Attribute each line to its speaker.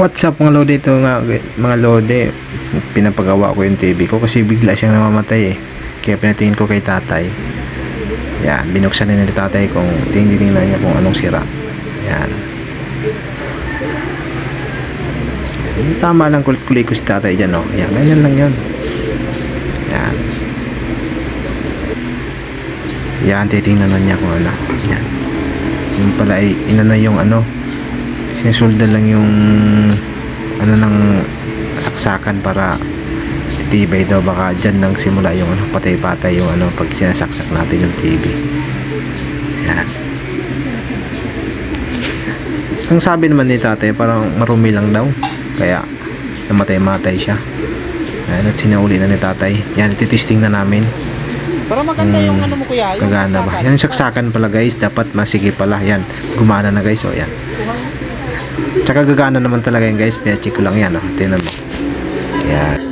Speaker 1: What's up mga lode, ito nga mga lode, pinapagawa ko yung TV ko kasi bigla siyang namamatay eh. Kaya pinatingin ko kay tatay. Yan, binuksan na ni tatay kung tingnan niya kung anong sira. Yan. Yan. Tama lang, kulit-kulit ko si tatay dyan, oh. Yan, ganyan lang yun. Yan. Yan, titingnan na niya kung ano. Yan. Yung pala ay inana yung ano, sinusulda lang yung ano ng saksakan para titibay daw, baka dyan nang simula yung ano, patay-patay yung ano pag sinasaksak natin yung TV. Yan. Ang sabi naman ni tatay parang marumi lang daw kaya namatay-matay siya. Yan, at sinauli na ni tatay. Yan, titesting na namin.
Speaker 2: Para maganda yung ano mo kuya, yung
Speaker 1: Gagana ba? Yan, saksakan pala guys, dapat masige pala. Yan, gumana na guys, o yan. Tsaka gagana naman talaga yan guys, kaya check ko lang yan, oh. Tingnan mo. Yan.